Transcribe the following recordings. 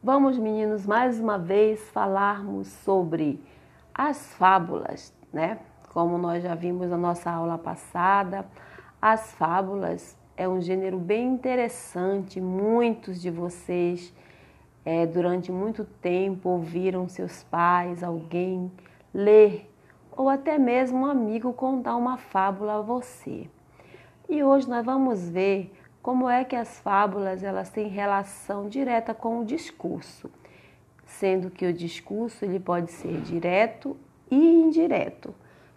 Vamos, meninos, mais uma vez falarmos sobre as fábulas, né? Como nós já vimos na nossa aula passada, as fábulas é um gênero bem interessante. Muitos de vocês, durante muito tempo, ouviram seus pais, alguém ler, ou até mesmo um amigo contar uma fábula a você. E hoje nós vamos ver como é que as fábulas elas têm relação direta com o discurso, sendo que o discurso ele pode ser direto e indireto.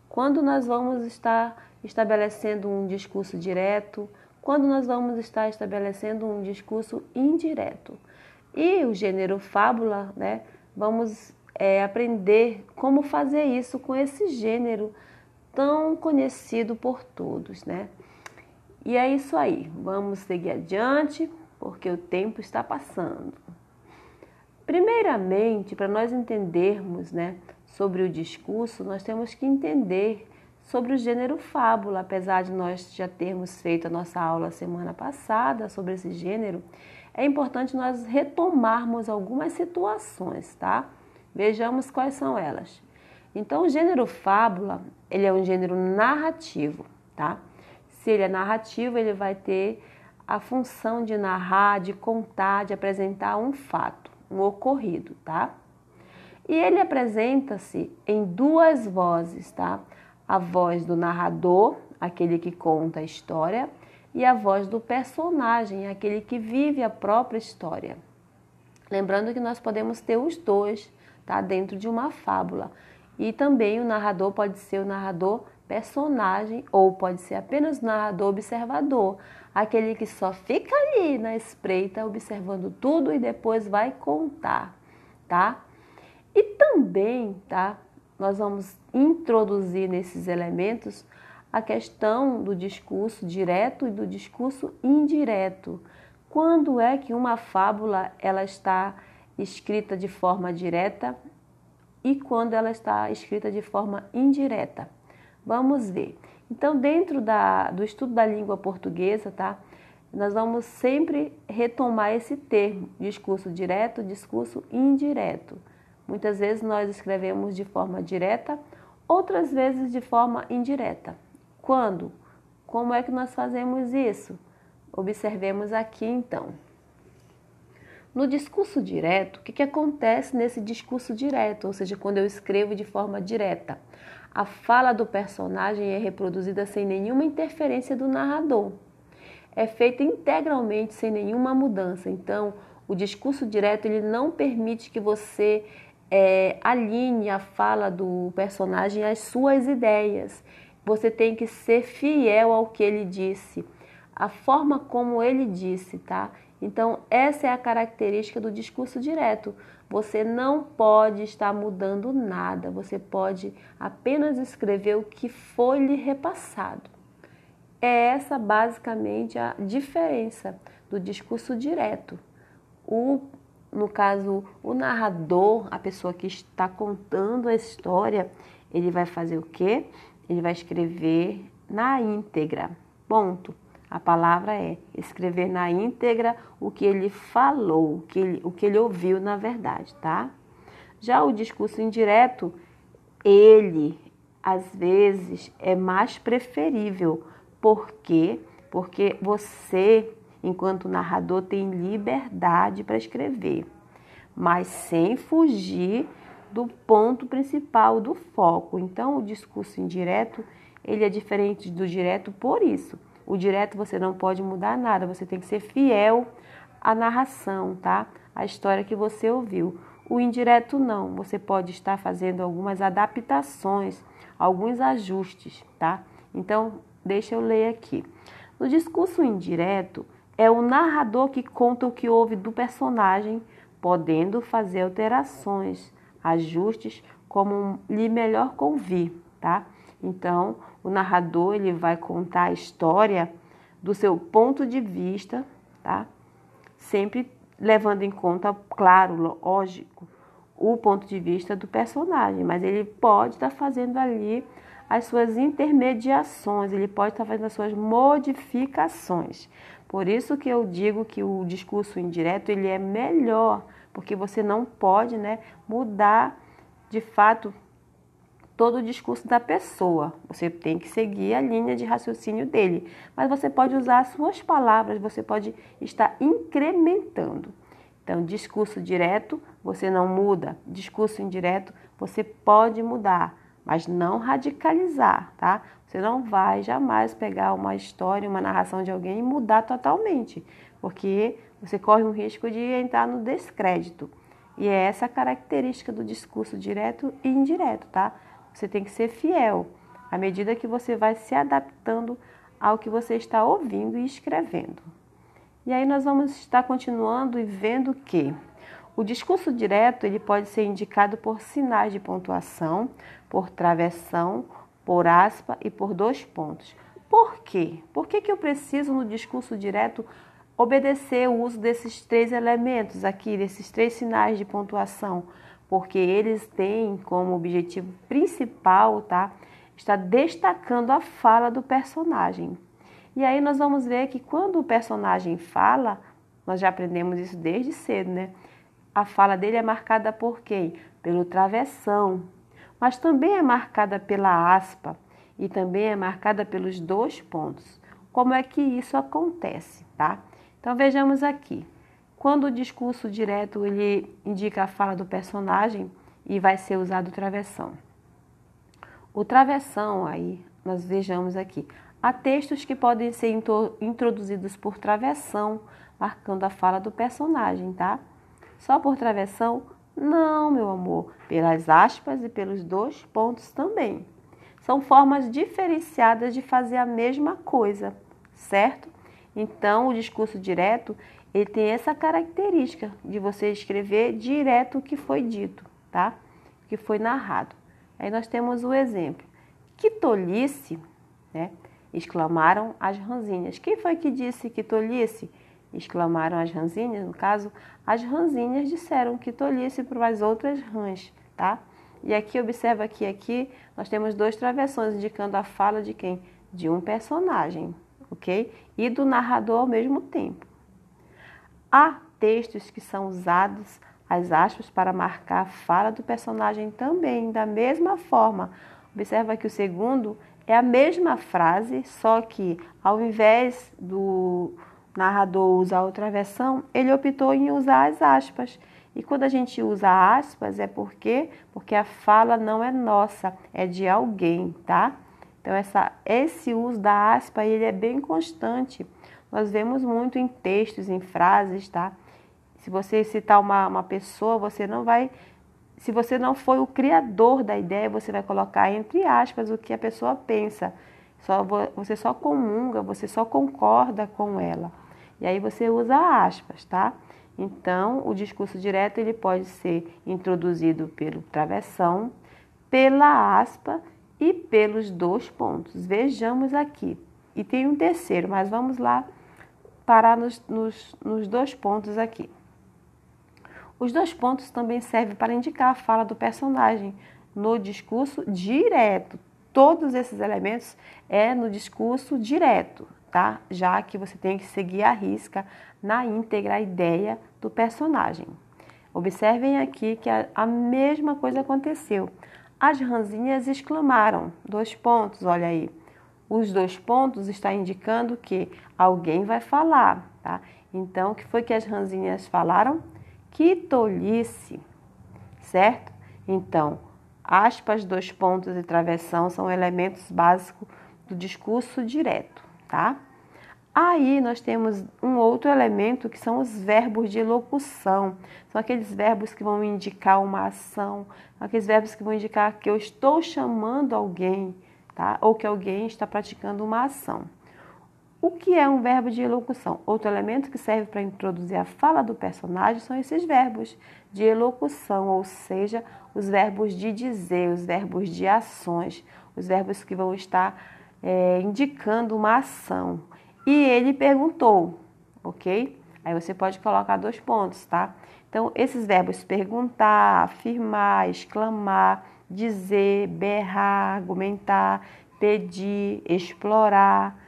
Quando nós vamos estar estabelecendo um discurso direto, quando nós vamos estar estabelecendo um discurso indireto. E o gênero fábula, né, vamos aprender como fazer isso com esse gênero tão conhecido por todos, né? E é isso aí, vamos seguir adiante, porque o tempo está passando. Primeiramente, para nós entendermos, né, sobre o discurso, nós temos que entender sobre o gênero fábula. Apesar de nós já termos feito a nossa aula semana passada sobre esse gênero, é importante nós retomarmos algumas situações, tá? Vejamos quais são elas. Então, o gênero fábula, ele é um gênero narrativo, tá? Se ele é narrativo, ele vai ter a função de narrar, de contar, de apresentar um fato, um ocorrido, tá? E ele apresenta-se em duas vozes, tá? A voz do narrador, aquele que conta a história, e a voz do personagem, aquele que vive a própria história. Lembrando que nós podemos ter os dois, tá? Dentro de uma fábula. E também o narrador pode ser o narrador personagem ou pode ser apenas o narrador observador, aquele que só fica ali na espreita observando tudo e depois vai contar, tá? E também, tá? Nós vamos introduzir nesses elementos a questão do discurso direto e do discurso indireto. Quando é que uma fábula ela está escrita de forma direta e quando ela está escrita de forma indireta? Vamos ver. Então, dentro do estudo da língua portuguesa, tá? Nós vamos sempre retomar esse termo, discurso direto, discurso indireto. Muitas vezes nós escrevemos de forma direta, outras vezes de forma indireta. Quando? Como é que nós fazemos isso? Observemos aqui então. No discurso direto, o que acontece nesse discurso direto? Ou seja, quando eu escrevo de forma direta, a fala do personagem é reproduzida sem nenhuma interferência do narrador. É feita integralmente, sem nenhuma mudança. Então, o discurso direto ele não permite que você alinhe a fala do personagem às suas ideias. Você tem que ser fiel ao que ele disse, a forma como ele disse, tá? Então, essa é a característica do discurso direto. Você não pode estar mudando nada, você pode apenas escrever o que foi lhe repassado. É essa basicamente a diferença do discurso direto. No caso, o narrador, a pessoa que está contando a história, ele vai fazer o quê? Ele vai escrever na íntegra, ponto. A palavra é escrever na íntegra o que ele falou, o que ele ouviu na verdade, tá? Já o discurso indireto, ele, às vezes, é mais preferível. Por quê? Porque você, enquanto narrador, tem liberdade para escrever, mas sem fugir do ponto principal, do foco. Então, o discurso indireto, ele é diferente do direto por isso. O direto você não pode mudar nada, você tem que ser fiel à narração, tá? A história que você ouviu. O indireto não, você pode estar fazendo algumas adaptações, alguns ajustes, tá? Então, deixa eu ler aqui. No discurso indireto, é o narrador que conta o que ouve do personagem, podendo fazer alterações, ajustes, como lhe melhor convir, tá? Então, o narrador ele vai contar a história do seu ponto de vista, tá? Sempre levando em conta, claro, lógico, o ponto de vista do personagem, mas ele pode estar fazendo ali as suas intermediações, ele pode estar fazendo as suas modificações. Por isso que eu digo que o discurso indireto ele é melhor, porque você não pode, né, mudar de fato todo o discurso da pessoa. Você tem que seguir a linha de raciocínio dele, mas você pode usar as suas palavras, você pode estar incrementando. Então, discurso direto, você não muda. Discurso indireto, você pode mudar, mas não radicalizar, tá? Você não vai jamais pegar uma história, uma narração de alguém e mudar totalmente, porque você corre um risco de entrar no descrédito. E é essa a característica do discurso direto e indireto, tá? Você tem que ser fiel à medida que você vai se adaptando ao que você está ouvindo e escrevendo. E aí nós vamos estar continuando e vendo que o discurso direto ele pode ser indicado por sinais de pontuação, por travessão, por aspa e por 2 pontos. Por quê? Por que eu preciso no discurso direto obedecer o uso desses 3 elementos aqui, desses 3 sinais de pontuação? Porque eles têm como objetivo principal, tá, está destacando a fala do personagem. E aí nós vamos ver que quando o personagem fala, nós já aprendemos isso desde cedo, né? A fala dele é marcada por quem? Pelo travessão, mas também é marcada pela aspa e também é marcada pelos 2 pontos. Como é que isso acontece, tá? Então vejamos aqui. Quando o discurso direto ele indica a fala do personagem e vai ser usado o travessão. O travessão aí, nós vejamos aqui. Há textos que podem ser introduzidos por travessão, marcando a fala do personagem, tá? Só por travessão? Não, meu amor. Pelas aspas e pelos 2 pontos também. São formas diferenciadas de fazer a mesma coisa, certo? Então, o discurso direto, ele tem essa característica de você escrever direto o que foi dito, tá? O que foi narrado. Aí nós temos o exemplo. Que tolice, né? Exclamaram as ranzinhas. Quem foi que disse que tolice? Exclamaram as ranzinhas. No caso, as ranzinhas disseram que tolice para as outras rãs, tá? E aqui, observa que aqui nós temos 2 travessões indicando a fala de quem? De um personagem, ok? E do narrador ao mesmo tempo. Há textos que são usados as aspas para marcar a fala do personagem também, da mesma forma. Observa que o segundo é a mesma frase, só que ao invés do narrador usar o travessão, ele optou em usar as aspas. E quando a gente usa aspas é porque a fala não é nossa, é de alguém, tá? Então esse uso da aspa ele é bem constante. Nós vemos muito em textos, em frases, tá? Se você citar uma pessoa, você não vai... Se você não foi o criador da ideia, você vai colocar entre aspas o que a pessoa pensa. Você só comunga, você só concorda com ela. E aí você usa aspas, tá? Então, o discurso direto ele pode ser introduzido pelo travessão, pela aspa e pelos 2 pontos. Vejamos aqui. E tem um terceiro, mas vamos lá parar nos 2 pontos aqui. Os 2 pontos também servem para indicar a fala do personagem no discurso direto. Todos esses elementos é no discurso direto, tá? Já que você tem que seguir à risca na íntegra a ideia do personagem. Observem aqui que a mesma coisa aconteceu. As ranzinhas exclamaram. 2 pontos, olha aí. Os 2 pontos estão indicando que alguém vai falar, tá? Então, o que foi que as ranzinhas falaram? Que tolice, certo? Então, aspas, 2 pontos e travessão são elementos básicos do discurso direto, tá? Aí nós temos um outro elemento que são os verbos de locução. São aqueles verbos que vão indicar uma ação, aqueles verbos que vão indicar que eu estou chamando alguém, tá? Ou que alguém está praticando uma ação. O que é um verbo de elocução? Outro elemento que serve para introduzir a fala do personagem são esses verbos de elocução, ou seja, os verbos de dizer, os verbos de ações, os verbos que vão estar indicando uma ação. E ele perguntou, ok? Aí você pode colocar 2 pontos, tá? Então, esses verbos perguntar, afirmar, exclamar, dizer, berrar, argumentar, pedir, explorar,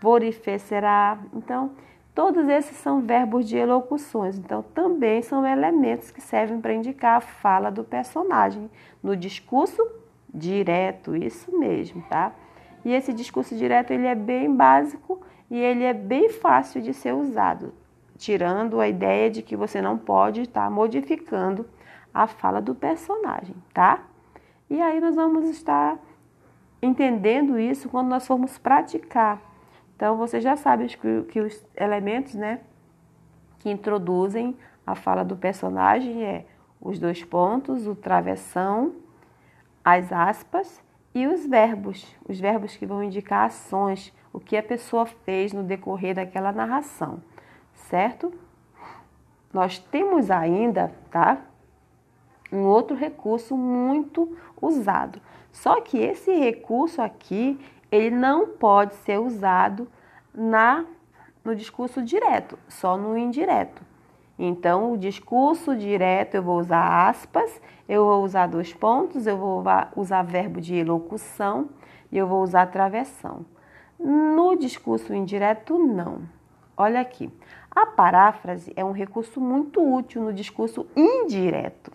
verificar. Então, Todos esses são verbos de elocuções, então também são elementos que servem para indicar a fala do personagem no discurso direto, isso mesmo, tá? E esse discurso direto, ele é bem básico e ele é bem fácil de ser usado, tirando a ideia de que você não pode estar modificando a fala do personagem, tá? E aí nós vamos estar entendendo isso quando nós formos praticar. Então, você já sabe que os elementos, né, que introduzem a fala do personagem é os dois pontos, o travessão, as aspas e os verbos que vão indicar ações, o que a pessoa fez no decorrer daquela narração, certo? Nós temos ainda, tá, um outro recurso muito usado. Só que esse recurso aqui, ele não pode ser usado no discurso direto, só no indireto. Então, o discurso direto eu vou usar aspas, eu vou usar dois pontos, eu vou usar verbo de elocução e eu vou usar travessão. No discurso indireto, não. Olha aqui, a paráfrase é um recurso muito útil no discurso indireto.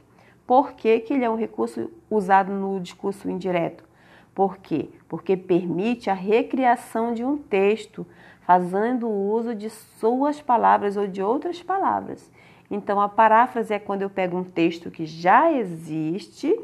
Por que ele é um recurso usado no discurso indireto? Por quê? Porque permite a recriação de um texto, fazendo uso de suas palavras ou de outras palavras. Então, a paráfrase é quando eu pego um texto que já existe,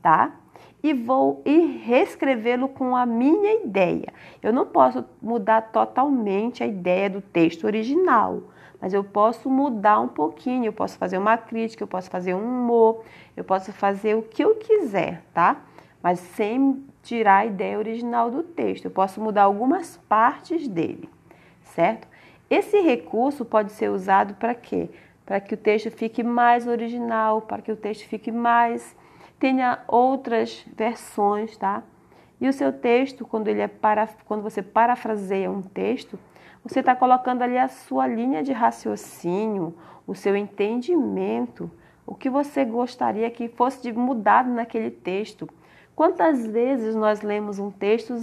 tá? E vou reescrevê-lo com a minha ideia. Eu não posso mudar totalmente a ideia do texto original, mas eu posso mudar um pouquinho, eu posso fazer uma crítica, eu posso fazer um humor, eu posso fazer o que eu quiser, tá? Mas sem tirar a ideia original do texto. Eu posso mudar algumas partes dele, certo? Esse recurso pode ser usado para quê? Para que o texto fique mais original, para que o texto fique mais... tenha outras versões, tá? E o seu texto, quando você parafraseia um texto, você está colocando ali a sua linha de raciocínio, o seu entendimento, o que você gostaria que fosse mudado naquele texto. Quantas vezes nós lemos um texto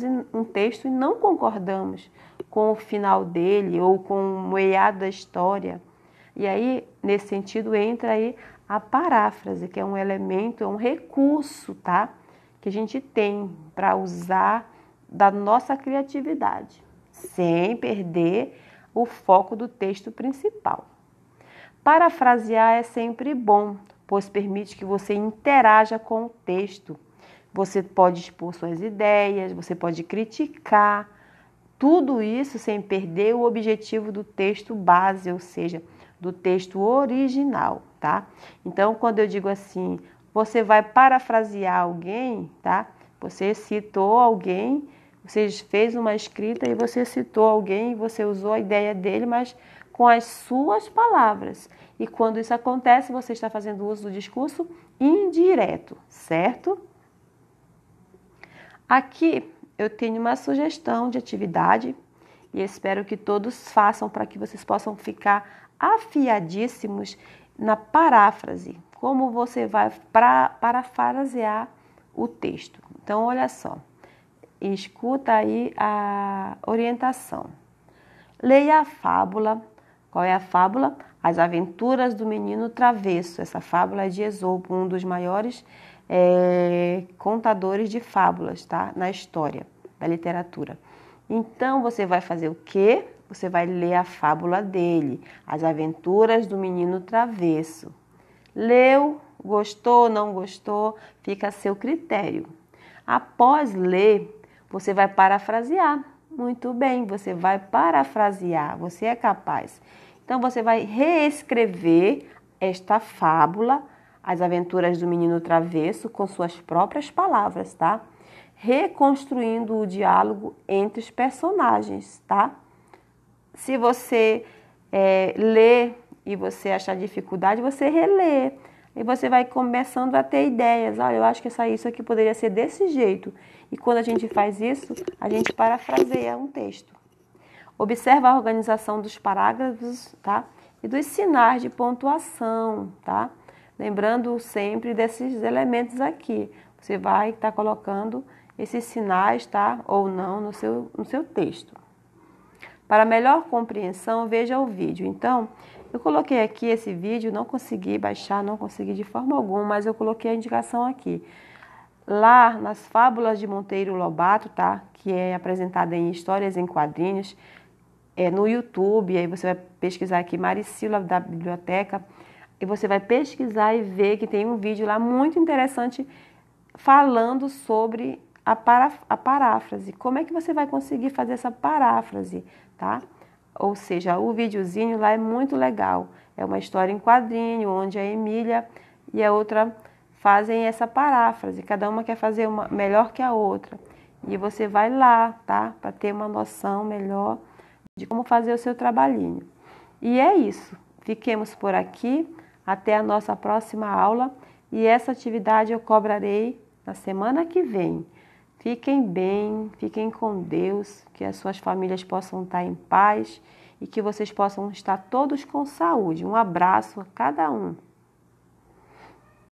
e não concordamos com o final dele ou com o meado da história? E aí, nesse sentido, entra aí a paráfrase, que é um elemento, é um recurso, tá? Que a gente tem para usar da nossa criatividade, sem perder o foco do texto principal. Parafrasear é sempre bom, pois permite que você interaja com o texto. Você pode expor suas ideias, você pode criticar, tudo isso sem perder o objetivo do texto base, ou seja, do texto original, tá? Então, quando eu digo assim, você vai parafrasear alguém, tá? Você citou alguém, você fez uma escrita e você citou alguém e você usou a ideia dele, mas com as suas palavras. E quando isso acontece, você está fazendo uso do discurso indireto, certo? Aqui eu tenho uma sugestão de atividade e espero que todos façam para que vocês possam ficar afiadíssimos na paráfrase, como você vai parafrasear o texto. Então, olha só, escuta aí a orientação. Leia a fábula. Qual é a fábula? As Aventuras do Menino Travesso. Essa fábula é de Esopo, um dos maiores contadores de fábulas, tá? Na história da literatura. Então, você vai fazer o quê? Você vai ler a fábula dele, As Aventuras do Menino Travesso. Leu, gostou, não gostou, fica a seu critério. Após ler, você vai parafrasear. Muito bem, você vai parafrasear, você é capaz. Então, você vai reescrever esta fábula, As Aventuras do Menino Travesso, com suas próprias palavras, tá? Reconstruindo o diálogo entre os personagens, tá? Se você lê e você achar dificuldade, você relê. E você vai começando a ter ideias. Olha, eu acho que isso aqui poderia ser desse jeito. E quando a gente faz isso, a gente parafraseia um texto. Observa a organização dos parágrafos, tá? E dos sinais de pontuação, tá? Lembrando sempre desses elementos aqui. Você vai estar colocando esses sinais, tá? Ou não, no seu texto. Para melhor compreensão, veja o vídeo. Então, eu coloquei aqui esse vídeo, não consegui baixar, não consegui de forma alguma, mas eu coloquei a indicação aqui. Lá nas Fábulas de Monteiro Lobato, tá? Que é apresentada em Histórias em Quadrinhos, no YouTube, aí você vai pesquisar aqui Maricila da Biblioteca, e você vai pesquisar e ver que tem um vídeo lá muito interessante falando sobre a paráfrase. Como é que você vai conseguir fazer essa paráfrase, tá? Ou seja, o videozinho lá é muito legal. É uma história em quadrinho, onde a Emília e a outra fazem essa paráfrase. Cada uma quer fazer uma melhor que a outra. E você vai lá, tá? Para ter uma noção melhor de como fazer o seu trabalhinho. E é isso. Fiquemos por aqui. Até a nossa próxima aula. E essa atividade eu cobrarei na semana que vem. Fiquem bem, fiquem com Deus, que as suas famílias possam estar em paz e que vocês possam estar todos com saúde. Um abraço a cada um.